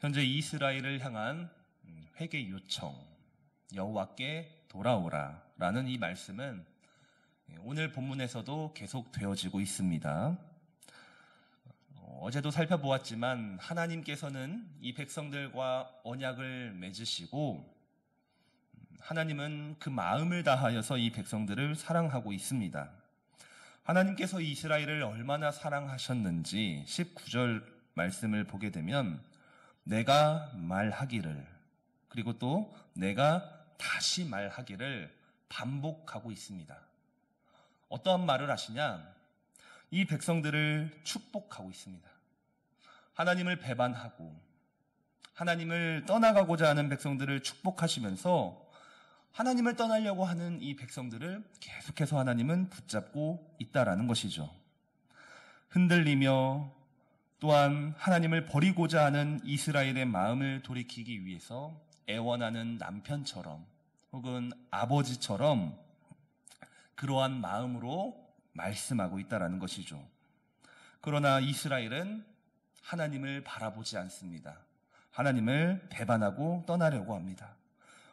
현재 이스라엘을 향한 회개 요청, 여호와께 돌아오라 라는 이 말씀은 오늘 본문에서도 계속 되어지고 있습니다. 어제도 살펴보았지만 하나님께서는 이 백성들과 언약을 맺으시고 하나님은 그 마음을 다하여서 이 백성들을 사랑하고 있습니다. 하나님께서 이스라엘을 얼마나 사랑하셨는지 19절 말씀을 보게 되면 내가 말하기를 그리고 또 내가 다시 말하기를 반복하고 있습니다. 어떠한 말을 하시냐? 이 백성들을 축복하고 있습니다. 하나님을 배반하고 하나님을 떠나가고자 하는 백성들을 축복하시면서 하나님을 떠나려고 하는 이 백성들을 계속해서 하나님은 붙잡고 있다라는 것이죠. 흔들리며 또한 하나님을 버리고자 하는 이스라엘의 마음을 돌이키기 위해서 애원하는 남편처럼 혹은 아버지처럼 그러한 마음으로 말씀하고 있다라는 것이죠. 그러나 이스라엘은 하나님을 바라보지 않습니다. 하나님을 배반하고 떠나려고 합니다.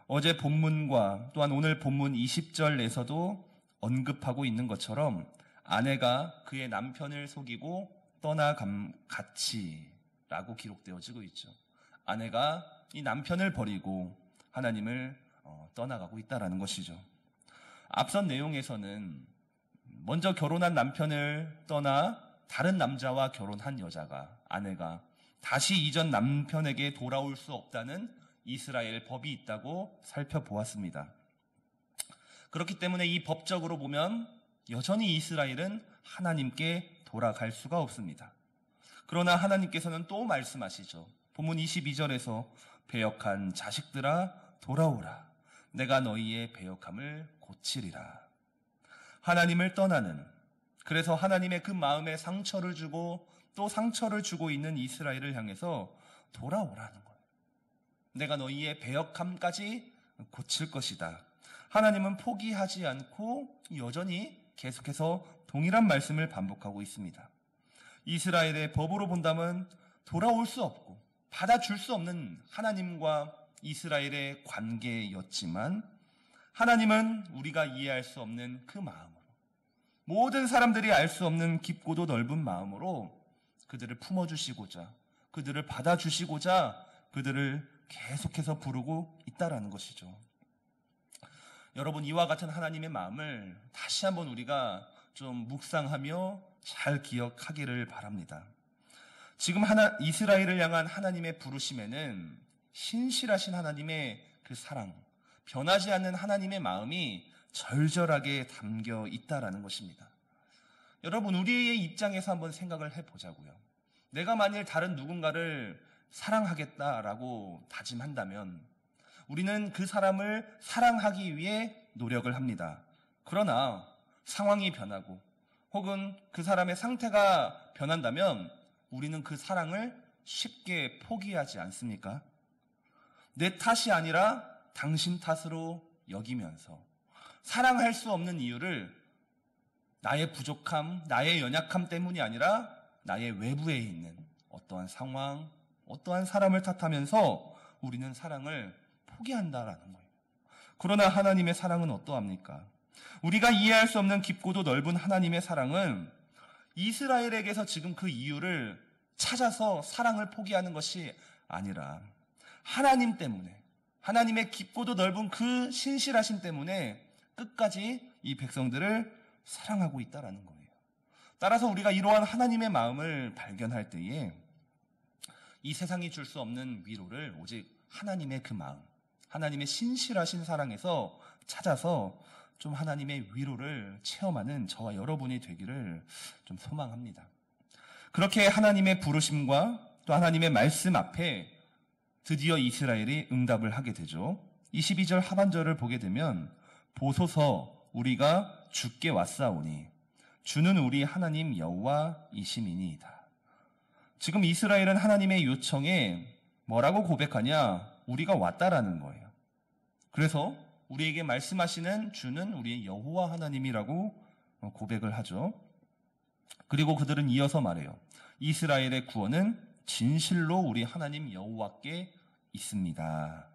어제 본문과 또한 오늘 본문 20절에서도 언급하고 있는 것처럼 아내가 그의 남편을 속이고 떠나갔지라고 기록되어지고 있죠. 아내가 이 남편을 버리고 하나님을 떠나가고 있다라는 것이죠. 앞선 내용에서는 먼저 결혼한 남편을 떠나 다른 남자와 결혼한 여자가, 아내가 다시 이전 남편에게 돌아올 수 없다는 이스라엘 법이 있다고 살펴보았습니다. 그렇기 때문에 이 법적으로 보면 여전히 이스라엘은 하나님께 돌아갈 수가 없습니다. 그러나 하나님께서는 또 말씀하시죠. 본문 22절에서 배역한 자식들아 돌아오라. 내가 너희의 배역함을 고치리라. 하나님을 떠나는, 그래서 하나님의 그 마음에 상처를 주고 또 상처를 주고 있는 이스라엘을 향해서 돌아오라는 거예요. 내가 너희의 배역함까지 고칠 것이다. 하나님은 포기하지 않고 여전히 계속해서 동일한 말씀을 반복하고 있습니다. 이스라엘의 법으로 본다면 돌아올 수 없고 받아줄 수 없는 하나님과 이스라엘의 관계였지만 하나님은 우리가 이해할 수 없는 그 마음으로, 모든 사람들이 알 수 없는 깊고도 넓은 마음으로 그들을 품어주시고자, 그들을 받아주시고자 그들을 계속해서 부르고 있다라는 것이죠. 여러분, 이와 같은 하나님의 마음을 다시 한번 우리가 좀 묵상하며 잘 기억하기를 바랍니다. 지금 이스라엘을 향한 하나님의 부르심에는 신실하신 하나님의 그 사랑, 변하지 않는 하나님의 마음이 절절하게 담겨 있다라는 것입니다. 여러분, 우리의 입장에서 한번 생각을 해보자고요. 내가 만일 다른 누군가를 사랑하겠다라고 다짐한다면 우리는 그 사람을 사랑하기 위해 노력을 합니다. 그러나 상황이 변하고 혹은 그 사람의 상태가 변한다면 우리는 그 사랑을 쉽게 포기하지 않습니까? 내 탓이 아니라 당신 탓으로 여기면서 사랑할 수 없는 이유를 나의 부족함, 나의 연약함 때문이 아니라 나의 외부에 있는 어떠한 상황, 어떠한 사람을 탓하면서 우리는 사랑을 포기한다라는 거예요. 그러나 하나님의 사랑은 어떠합니까? 우리가 이해할 수 없는 깊고도 넓은 하나님의 사랑은 이스라엘에게서 지금 그 이유를 찾아서 사랑을 포기하는 것이 아니라 하나님 때문에, 하나님의 깊고도 넓은 그 신실하심 때문에 끝까지 이 백성들을 사랑하고 있다라는 거예요. 따라서 우리가 이러한 하나님의 마음을 발견할 때에 이 세상이 줄 수 없는 위로를 오직 하나님의 그 마음, 하나님의 신실하신 사랑에서 찾아서 좀 하나님의 위로를 체험하는 저와 여러분이 되기를 좀 소망합니다. 그렇게 하나님의 부르심과 또 하나님의 말씀 앞에 드디어 이스라엘이 응답을 하게 되죠. 22절 하반절을 보게 되면 보소서 우리가 주께 왔사오니 주는 우리 하나님 여호와이심이니이다. 지금 이스라엘은 하나님의 요청에 뭐라고 고백하냐? 우리가 왔다라는 거예요. 그래서 우리에게 말씀하시는 주는 우리의 여호와 하나님이라고 고백을 하죠. 그리고 그들은 이어서 말해요. 이스라엘의 구원은 진실로 우리 하나님 여호와께 있습니다.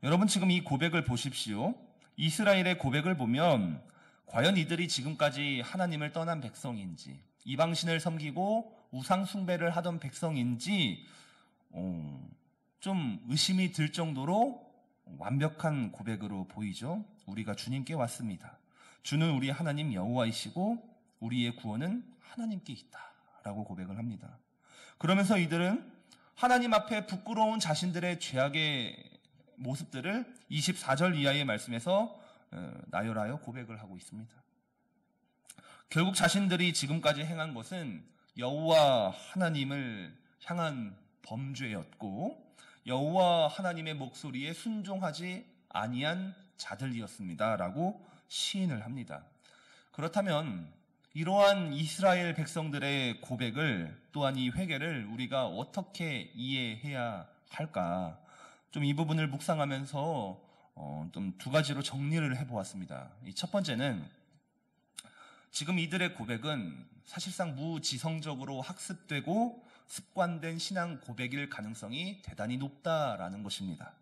여러분 지금 이 고백을 보십시오. 이스라엘의 고백을 보면 과연 이들이 지금까지 하나님을 떠난 백성인지, 이방신을 섬기고 우상 숭배를 하던 백성인지 좀 의심이 들 정도로 완벽한 고백으로 보이죠. 우리가 주님께 왔습니다. 주는 우리 하나님 여호와이시고 우리의 구원은 하나님께 있다라고 고백을 합니다. 그러면서 이들은 하나님 앞에 부끄러운 자신들의 죄악의 모습들을 24절 이하의 말씀에서 나열하여 고백을 하고 있습니다. 결국 자신들이 지금까지 행한 것은 여호와 하나님을 향한 범죄였고 여호와 하나님의 목소리에 순종하지 아니한 자들이었습니다라고 시인을 합니다. 그렇다면 이러한 이스라엘 백성들의 고백을 또한 이 회개를 우리가 어떻게 이해해야 할까? 좀 이 부분을 묵상하면서 좀 두 가지로 정리를 해보았습니다. 이 첫 번째는 지금 이들의 고백은 사실상 무지성적으로 학습되고 습관된 신앙 고백일 가능성이 대단히 높다라는 것입니다.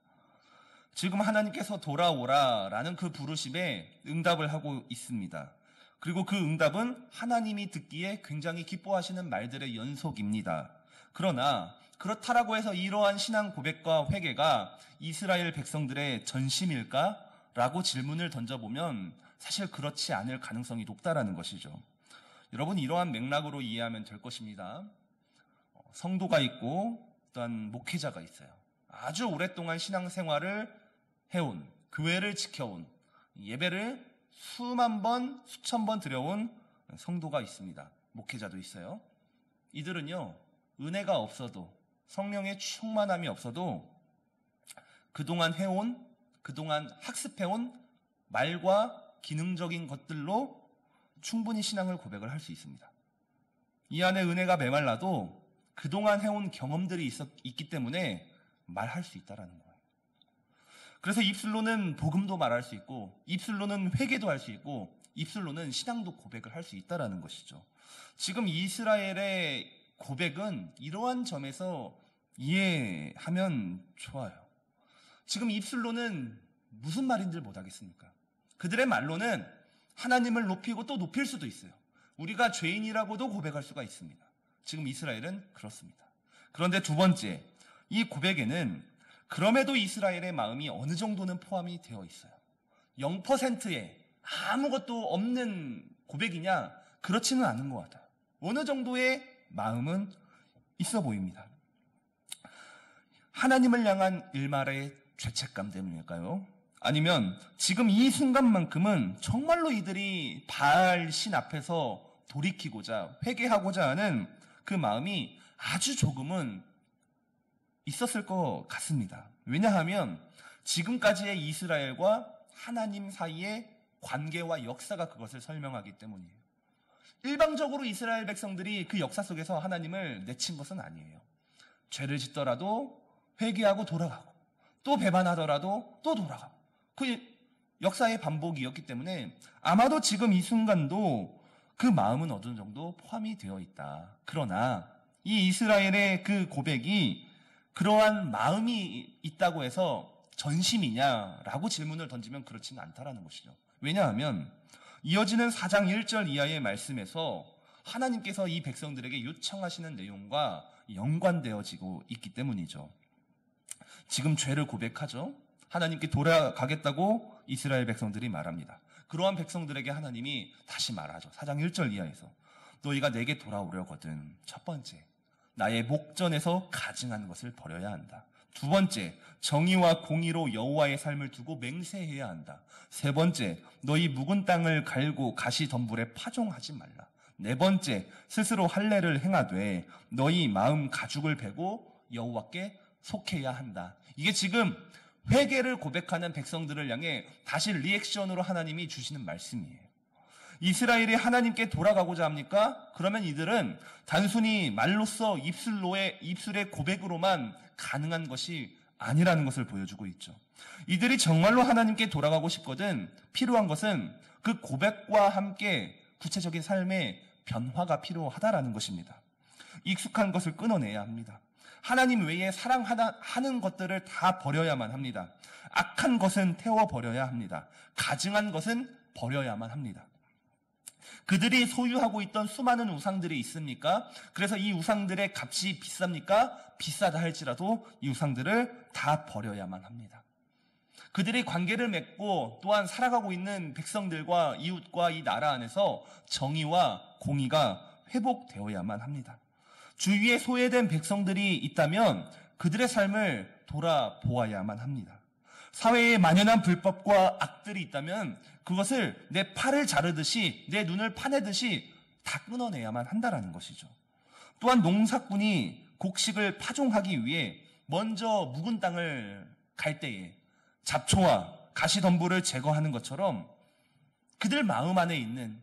지금 하나님께서 돌아오라라는 그 부르심에 응답을 하고 있습니다. 그리고 그 응답은 하나님이 듣기에 굉장히 기뻐하시는 말들의 연속입니다. 그러나 그렇다라고 해서 이러한 신앙 고백과 회개가 이스라엘 백성들의 전심일까? 라고 질문을 던져보면 사실 그렇지 않을 가능성이 높다라는 것이죠. 여러분 이러한 맥락으로 이해하면 될 것입니다. 성도가 있고 또한 목회자가 있어요. 아주 오랫동안 신앙생활을 해온, 교회를 지켜온, 예배를 수만 번, 수천 번 드려온 성도가 있습니다. 목회자도 있어요. 이들은요, 은혜가 없어도, 성령의 충만함이 없어도 그동안 해온, 그동안 학습해온 말과 기능적인 것들로 충분히 신앙을 고백을 할 수 있습니다. 이 안에 은혜가 메말라도 그동안 해온 경험들이 있기 때문에 말할 수 있다는 거예요. 그래서 입술로는 복음도 말할 수 있고 입술로는 회개도 할 수 있고 입술로는 신앙도 고백을 할 수 있다는 것이죠. 지금 이스라엘의 고백은 이러한 점에서 이해하면 좋아요. 지금 입술로는 무슨 말인지 못하겠습니까? 그들의 말로는 하나님을 높이고 또 높일 수도 있어요. 우리가 죄인이라고도 고백할 수가 있습니다. 지금 이스라엘은 그렇습니다. 그런데 두 번째, 이 고백에는 그럼에도 이스라엘의 마음이 어느 정도는 포함이 되어 있어요. 0%의 아무것도 없는 고백이냐? 그렇지는 않은 것 같아요. 어느 정도의 마음은 있어 보입니다. 하나님을 향한 일말의 죄책감 때문일까요? 아니면 지금 이 순간만큼은 정말로 이들이 바알 신 앞에서 돌이키고자 회개하고자 하는 그 마음이 아주 조금은 있었을 것 같습니다. 왜냐하면 지금까지의 이스라엘과 하나님 사이의 관계와 역사가 그것을 설명하기 때문이에요. 일방적으로 이스라엘 백성들이 그 역사 속에서 하나님을 내친 것은 아니에요. 죄를 짓더라도 회개하고 돌아가고 또 배반하더라도 또 돌아가고 그 역사의 반복이었기 때문에 아마도 지금 이 순간도 그 마음은 어느 정도 포함이 되어 있다. 그러나 이 이스라엘의 그 고백이 그러한 마음이 있다고 해서 전심이냐라고 질문을 던지면 그렇지는 않다라는 것이죠. 왜냐하면 이어지는 4장 1절 이하의 말씀에서 하나님께서 이 백성들에게 요청하시는 내용과 연관되어지고 있기 때문이죠. 지금 죄를 고백하죠. 하나님께 돌아가겠다고 이스라엘 백성들이 말합니다. 그러한 백성들에게 하나님이 다시 말하죠. 4장 1절 이하에서 너희가 내게 돌아오려거든 첫 번째, 나의 목전에서 가증한 것을 버려야 한다. 두 번째, 정의와 공의로 여호와의 삶을 두고 맹세해야 한다. 세 번째, 너희 묵은 땅을 갈고 가시덤불에 파종하지 말라. 네 번째, 스스로 할례를 행하되 너희 마음 가죽을 베고 여호와께 속해야 한다. 이게 지금 회개를 고백하는 백성들을 향해 다시 리액션으로 하나님이 주시는 말씀이에요. 이스라엘이 하나님께 돌아가고자 합니까? 그러면 이들은 단순히 말로써 입술의 고백으로만 가능한 것이 아니라는 것을 보여주고 있죠. 이들이 정말로 하나님께 돌아가고 싶거든 필요한 것은 그 고백과 함께 구체적인 삶의 변화가 필요하다라는 것입니다. 익숙한 것을 끊어내야 합니다. 하나님 외에 사랑하는 것들을 다 버려야만 합니다. 악한 것은 태워버려야 합니다. 가증한 것은 버려야만 합니다. 그들이 소유하고 있던 수많은 우상들이 있습니까? 그래서 이 우상들의 값이 비쌉니까? 비싸다 할지라도 이 우상들을 다 버려야만 합니다. 그들이 관계를 맺고 또한 살아가고 있는 백성들과 이웃과 이 나라 안에서 정의와 공의가 회복되어야만 합니다. 주위에 소외된 백성들이 있다면 그들의 삶을 돌아보아야만 합니다. 사회에 만연한 불법과 악들이 있다면 그것을 내 팔을 자르듯이 내 눈을 파내듯이 다 끊어내야만 한다는 것이죠. 또한 농사꾼이 곡식을 파종하기 위해 먼저 묵은 땅을 갈 때에 잡초와 가시덤불을 제거하는 것처럼 그들 마음 안에 있는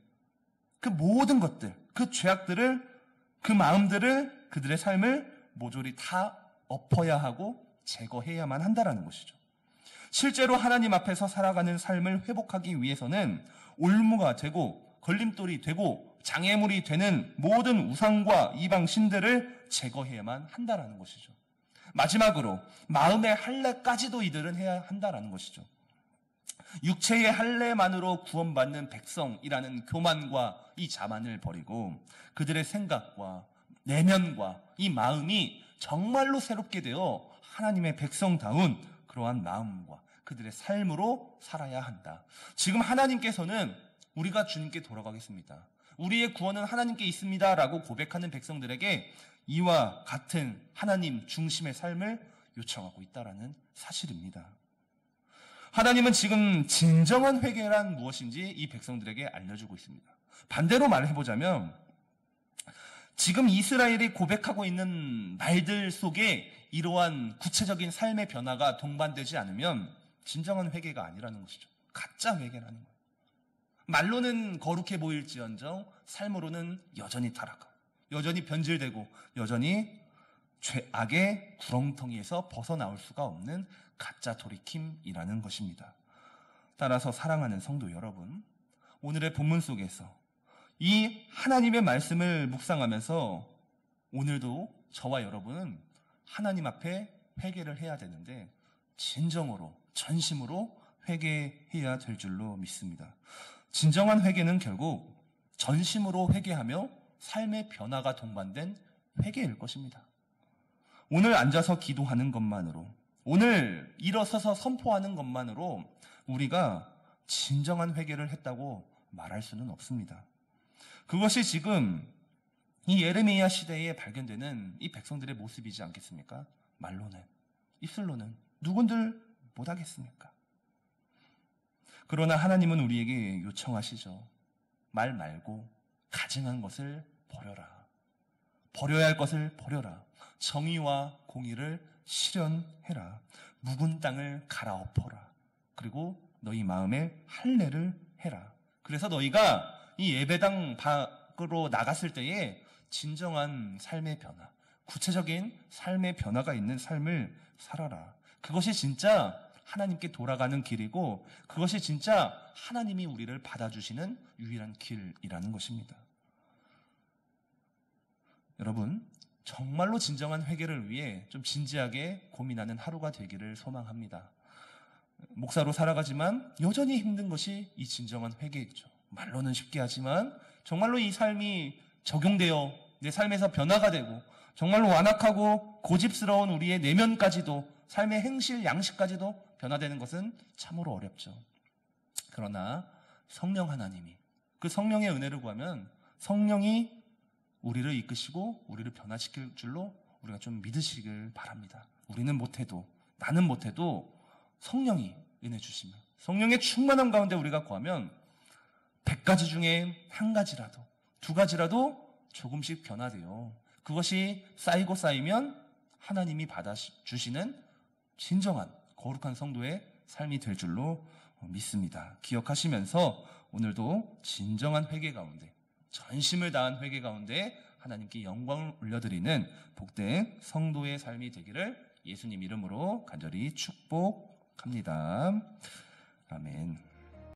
그 모든 것들, 그 죄악들을, 그 마음들을, 그들의 삶을 모조리 다 엎어야 하고 제거해야만 한다는 것이죠. 실제로 하나님 앞에서 살아가는 삶을 회복하기 위해서는 올무가 되고 걸림돌이 되고 장애물이 되는 모든 우상과 이방 신들을 제거해야만 한다는 것이죠. 마지막으로 마음의 할례까지도 이들은 해야 한다는 것이죠. 육체의 할례만으로 구원받는 백성이라는 교만과 이 자만을 버리고 그들의 생각과 내면과 이 마음이 정말로 새롭게 되어 하나님의 백성다운 그러한 마음과 그들의 삶으로 살아야 한다. 지금 하나님께서는 우리가 주님께 돌아가겠습니다. 우리의 구원은 하나님께 있습니다 라고 고백하는 백성들에게 이와 같은 하나님 중심의 삶을 요청하고 있다는 사실입니다. 하나님은 지금 진정한 회개란 무엇인지 이 백성들에게 알려주고 있습니다. 반대로 말해보자면 지금 이스라엘이 고백하고 있는 말들 속에 이러한 구체적인 삶의 변화가 동반되지 않으면 진정한 회개가 아니라는 것이죠. 가짜 회개라는 거예요. 말로는 거룩해 보일지언정 삶으로는 여전히 타락하고 여전히 변질되고 여전히 죄악의 구렁텅이에서 벗어나올 수가 없는 가짜 돌이킴이라는 것입니다. 따라서 사랑하는 성도 여러분, 오늘의 본문 속에서 이 하나님의 말씀을 묵상하면서 오늘도 저와 여러분은 하나님 앞에 회개를 해야 되는데 진정으로 전심으로 회개해야 될 줄로 믿습니다. 진정한 회개는 결국 전심으로 회개하며 삶의 변화가 동반된 회개일 것입니다. 오늘 앉아서 기도하는 것만으로, 오늘 일어서서 선포하는 것만으로 우리가 진정한 회개를 했다고 말할 수는 없습니다. 그것이 지금 이 예레미야 시대에 발견되는 이 백성들의 모습이지 않겠습니까? 말로는, 입술로는 누군들 못하겠습니까? 그러나 하나님은 우리에게 요청하시죠. 말 말고 가증한 것을 버려라. 버려야 할 것을 버려라. 정의와 공의를 실현해라. 묵은 땅을 갈아엎어라. 그리고 너희 마음에 할례를 해라. 그래서 너희가 이 예배당 밖으로 나갔을 때에 진정한 삶의 변화, 구체적인 삶의 변화가 있는 삶을 살아라. 그것이 진짜 하나님께 돌아가는 길이고 그것이 진짜 하나님이 우리를 받아주시는 유일한 길이라는 것입니다. 여러분, 정말로 진정한 회개를 위해 좀 진지하게 고민하는 하루가 되기를 소망합니다. 목사로 살아가지만 여전히 힘든 것이 이 진정한 회개이죠. 말로는 쉽게 하지만 정말로 이 삶이 적용되어 내 삶에서 변화가 되고 정말로 완악하고 고집스러운 우리의 내면까지도 삶의 행실, 양식까지도 변화되는 것은 참으로 어렵죠. 그러나 성령 하나님이 그 성령의 은혜를 구하면 성령이 우리를 이끄시고 우리를 변화시킬 줄로 우리가 좀 믿으시길 바랍니다. 우리는 못해도, 나는 못해도 성령이 은혜 주시면, 성령의 충만함 가운데 우리가 구하면 100가지 중에 한 가지라도, 두 가지라도 조금씩 변화돼요. 그것이 쌓이고 쌓이면 하나님이 받아주시는 진정한 거룩한 성도의 삶이 될 줄로 믿습니다. 기억하시면서 오늘도 진정한 회개 가운데, 전심을 다한 회개 가운데 하나님께 영광을 올려드리는 복된 성도의 삶이 되기를 예수님 이름으로 간절히 축복합니다. 아멘.